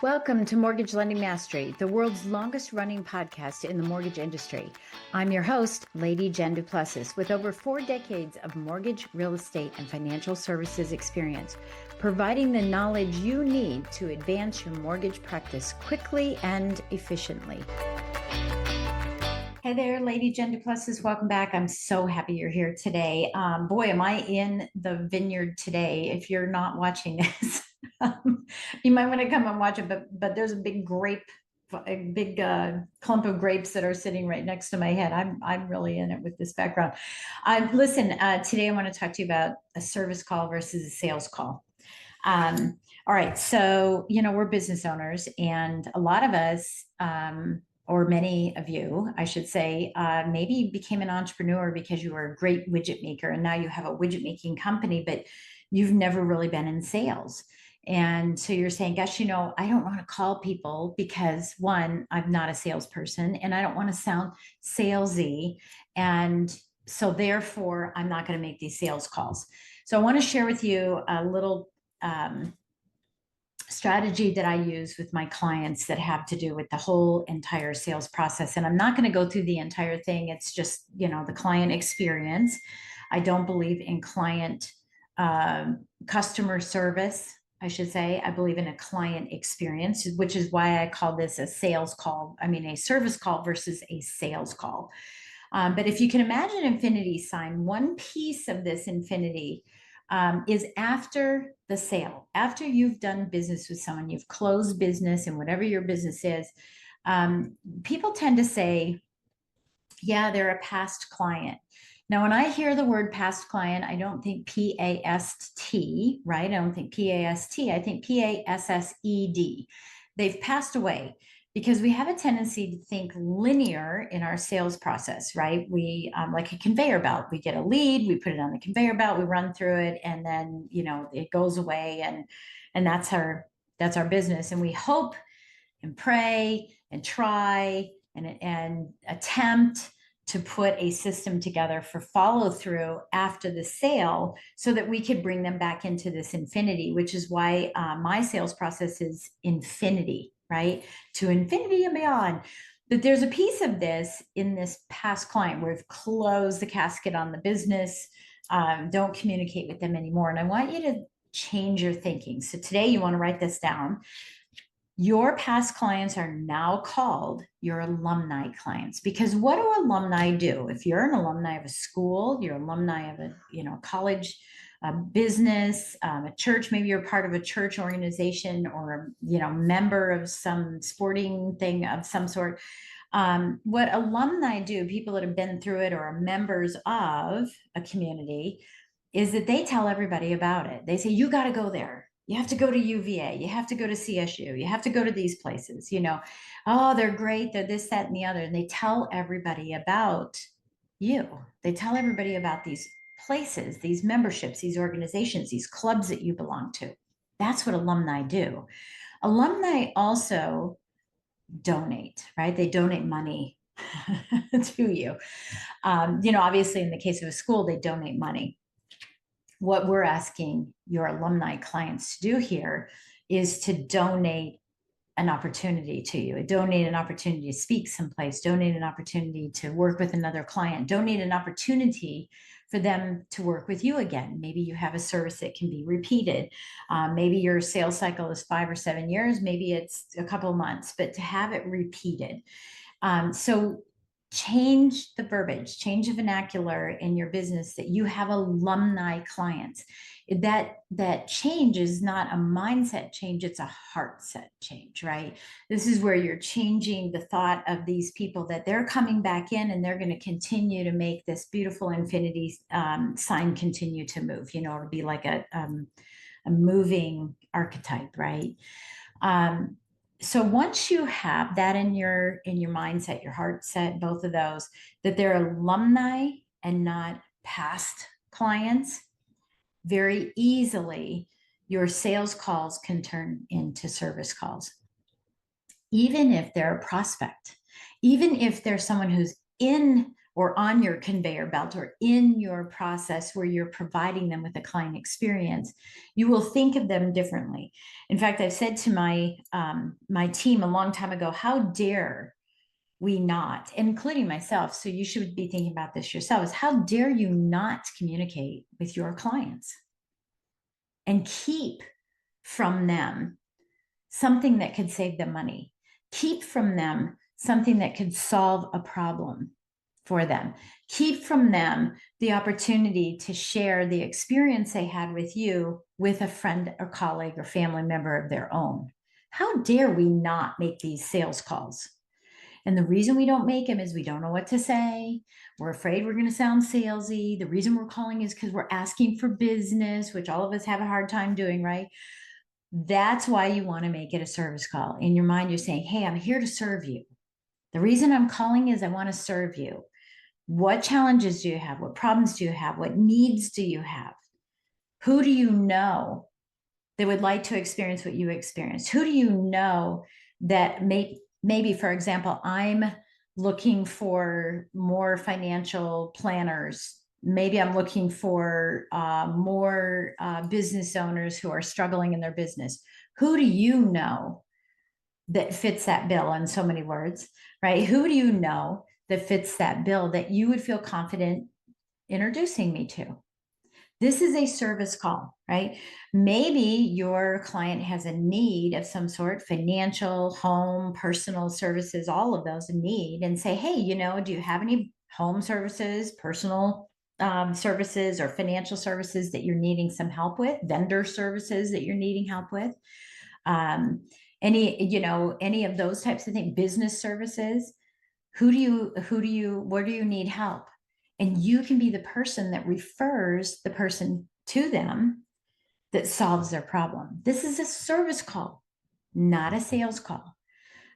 Welcome to Mortgage Lending Mastery, the world's longest running podcast in the mortgage industry. I'm your host, Lady Jen Du Plessis, with over 4 decades of mortgage, real estate, and financial services experience, providing the knowledge you need to advance your mortgage practice quickly and efficiently. Hey there, Lady Jen Du Plessis. Welcome back. I'm so happy you're here today. Boy, am I in the vineyard today. If you're not watching this, you might want to come and watch it. But there's a big clump of grapes that are sitting right next to my head. I'm really in it with this background. Listen, today I want to talk to you about a service call versus a sales call. All right, so we're business owners, and a lot of us, or many of you, I should say, maybe became an entrepreneur because you were a great widget maker, and now you have a widget making company, but you've never really been in sales. And so you're saying, gosh, I don't want to call people because, one, I'm not a salesperson and I don't want to sound salesy. And so therefore, I'm not going to make these sales calls. So I want to share with you a little strategy that I use with my clients that have to do with the whole entire sales process. And I'm not going to go through the entire thing. It's just, the client experience. I don't believe in client customer service, I should say. I believe in a client experience, which is why I call this a service call versus a sales call. But if you can imagine infinity sign, one piece of this infinity is after the sale, after you've done business with someone, you've closed business and whatever your business is, people tend to say, yeah, they're a past client. Now, when I hear the word past client, I don't think P-A-S-T, right? I don't think P-A-S-T, I think P-A-S-S-E-D. They've passed away. Because we have a tendency to think linear in our sales process, right? We like a conveyor belt. We get a lead, we put it on the conveyor belt, we run through it, and then it goes away, and that's our business. And we hope and pray and try and attempt to put a system together for follow through after the sale so that we could bring them back into this infinity, which is why my sales process is infinity, right? To infinity and beyond. But there's a piece of this in this past client where we've closed the casket on the business, don't communicate with them anymore. And I want you to change your thinking. So today you want to write this down. Your past clients are now called your alumni clients, because what do alumni do? If you're an alumni of a school, you're alumni of a college, a business, a church, maybe you're part of a church organization or member of some sporting thing of some sort. What alumni do, people that have been through it or are members of a community, is that they tell everybody about it. They say, you got to go there. You have to go to UVA. You have to go to CSU. You have to go to these places, oh, they're great. They're this, that, and the other. And they tell everybody about you. They tell everybody about these places, these memberships, these organizations, these clubs that you belong to. That's what alumni do. Alumni also donate, right? They donate money to you. Obviously in the case of a school, they donate money. What we're asking your alumni clients to do here is to donate an opportunity to you, donate an opportunity to speak someplace, donate an opportunity to work with another client, donate an opportunity for them to work with you again. Maybe you have a service that can be repeated. Maybe your sales cycle is 5 or 7 years, maybe it's a couple of months, but to have it repeated. So change the verbiage, change the vernacular in your business that you have alumni clients. That change is not a mindset change, it's a heart set change, right? This is where you're changing the thought of these people that they're coming back in and they're going to continue to make this beautiful infinity sign continue to move. It'll be like a moving archetype, right? So once you have that in your mindset, your heart set, both of those, that they're alumni and not past clients, very easily your sales calls can turn into service calls. Even if they're a prospect, even if they're someone who's in or on your conveyor belt or in your process where you're providing them with a client experience, you will think of them differently. In fact, I've said to my team a long time ago, how dare we not, including myself, so you should be thinking about this yourselves, how dare you not communicate with your clients and keep from them something that could save them money, keep from them something that could solve a problem for them, keep from them the opportunity to share the experience they had with you with a friend or colleague or family member of their own. How dare we not make these sales calls? And the reason we don't make them is we don't know what to say. We're afraid we're going to sound salesy. The reason we're calling is because we're asking for business, which all of us have a hard time doing, right? That's why you want to make it a service call. In your mind, you're saying, hey, I'm here to serve you. The reason I'm calling is I want to serve you. What challenges do you have? What problems do you have? What needs do you have? Who do you know that would like to experience what you experienced? Who do you know that maybe, for example, I'm looking for more financial planners. Maybe I'm looking for more business owners who are struggling in their business. Who do you know that fits that bill, in so many words, right? Who do you know that fits that bill that you would feel confident introducing me to? This is a service call, right? Maybe your client has a need of some sort, financial, home, personal services, all of those need, and say, hey, do you have any home services, personal services, or financial services that you're needing some help with, vendor services that you're needing help with? Any of those types of things, business services. Where do you need help? And you can be the person that refers the person to them that solves their problem. This is a service call, not a sales call.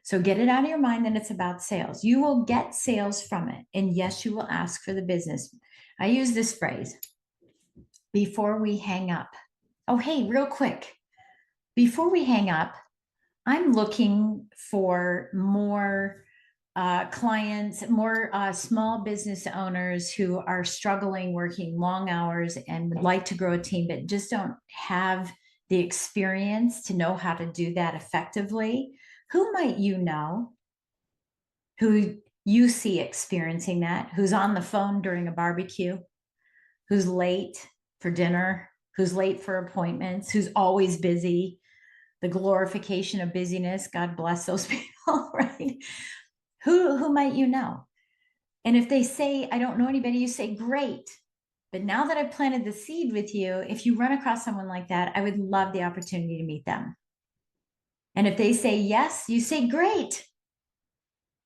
So get it out of your mind that it's about sales. You will get sales from it. And yes, you will ask for the business. I use this phrase, before we hang up. Oh, hey, real quick. Before we hang up, I'm looking for more clients, more small business owners who are struggling working long hours and would like to grow a team, but just don't have the experience to know how to do that effectively. Who might you know who you see experiencing that, who's on the phone during a barbecue, who's late for dinner, who's late for appointments, who's always busy? The glorification of busyness. God bless those people, right? Who might you know? And if they say, I don't know anybody, you say, great. But now that I've planted the seed with you, if you run across someone like that, I would love the opportunity to meet them. And if they say yes, you say, great.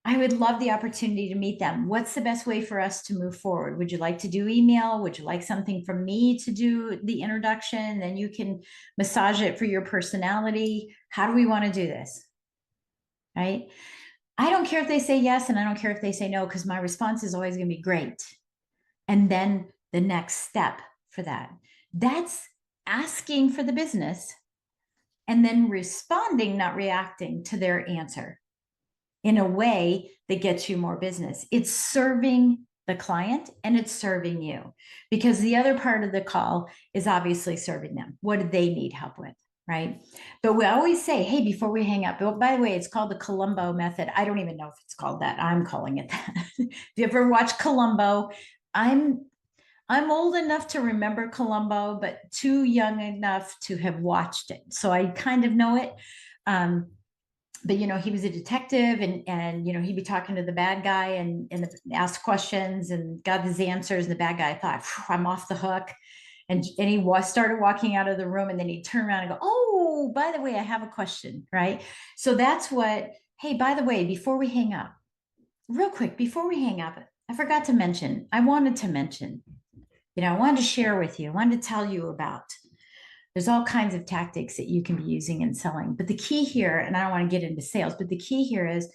I would love the opportunity to meet them. What's the best way for us to move forward? Would you like to do email? Would you like something from me to do the introduction? Then you can massage it for your personality. How do we want to do this? Right? I don't care if they say yes, and I don't care if they say no, because my response is always going to be great. And then the next step for that's asking for the business and then responding, not reacting to their answer in a way that gets you more business. It's serving the client and it's serving you, because the other part of the call is obviously serving them. What do they need help with? Right? But we always say, hey, before we hang up, by the way, it's called the Columbo method. I don't even know if it's called that. I'm calling it that. If you ever watch Columbo, I'm old enough to remember Columbo, but too young enough to have watched it. So I kind of know it. But he was a detective, and he'd be talking to the bad guy and asked questions and got his answers. And the bad guy thought, I'm off the hook. And he started walking out of the room, and then he'd turn around and go, oh, by the way, I have a question, right? So that's what, hey, by the way, before we hang up, real quick, before we hang up, I forgot to mention, I wanted to share with you, I wanted to tell you about, there's all kinds of tactics that you can be using in selling. But the key here, and I don't want to get into sales, but the key here is,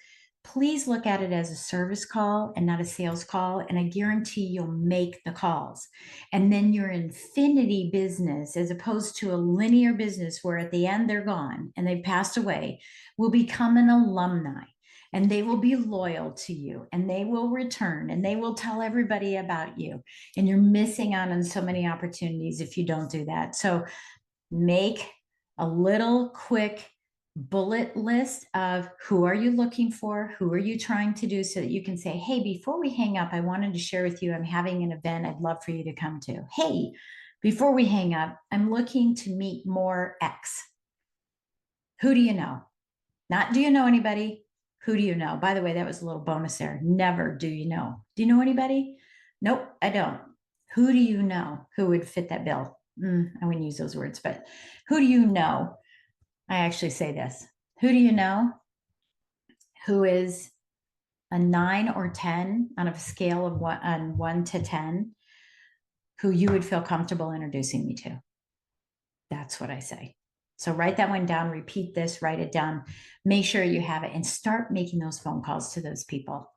please look at it as a service call and not a sales call. And I guarantee you'll make the calls. And then your infinity business, as opposed to a linear business where at the end they're gone and they've passed away, will become an alumni. and they will be loyal to you, and they will return, and they will tell everybody about you. And you're missing out on so many opportunities if you don't do that. So make a little quick bullet list of who are you looking for, who are you trying to do, so that you can say, hey, before we hang up, I wanted to share with you, I'm having an event I'd love for you to come to. Hey, before we hang up, I'm looking to meet more X. Who do you know? Not do you know anybody? Who do you know? By the way, that was a little bonus there. Never do you know. Do you know anybody? Nope, I don't. Who do you know who would fit that bill? I wouldn't use those words, but who do you know? I actually say this. Who do you know who is a 9 or 10 on a scale of 1 to 10, who you would feel comfortable introducing me to? That's what I say. So write that one down, repeat this, write it down, make sure you have it, and start making those phone calls to those people.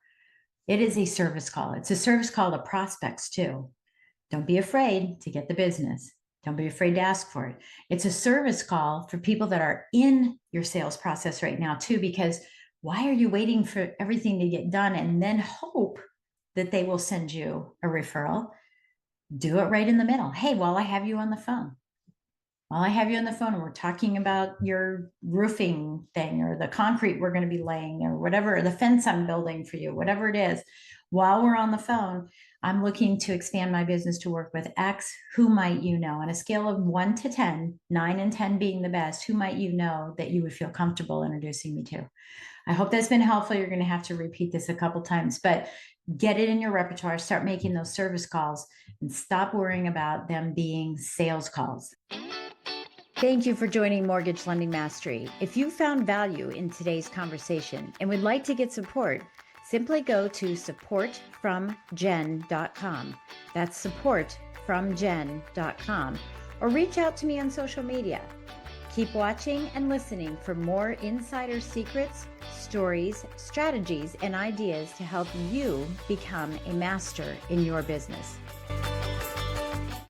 It is a service call. It's a service call to prospects too. Don't be afraid to get the business. Don't be afraid to ask for it. It's a service call for people that are in your sales process right now too, because why are you waiting for everything to get done and then hope that they will send you a referral? Do it right in the middle. Hey, while I have you on the phone, and we're talking about your roofing thing or the concrete we're going to be laying or whatever, or the fence I'm building for you, whatever it is, while we're on the phone, I'm looking to expand my business to work with X. Who might you know? On a scale of 1 to 10, 9 and 10 being the best, who might you know that you would feel comfortable introducing me to? I hope that's been helpful. You're going to have to repeat this a couple times, but get it in your repertoire, start making those service calls, and stop worrying about them being sales calls. Thank you for joining Mortgage Lending Mastery. If you found value in today's conversation and would like to get support, simply go to supportfromjen.com. That's supportfromjen.com, or reach out to me on social media. Keep watching and listening for more insider secrets, stories, strategies, and ideas to help you become a master in your business.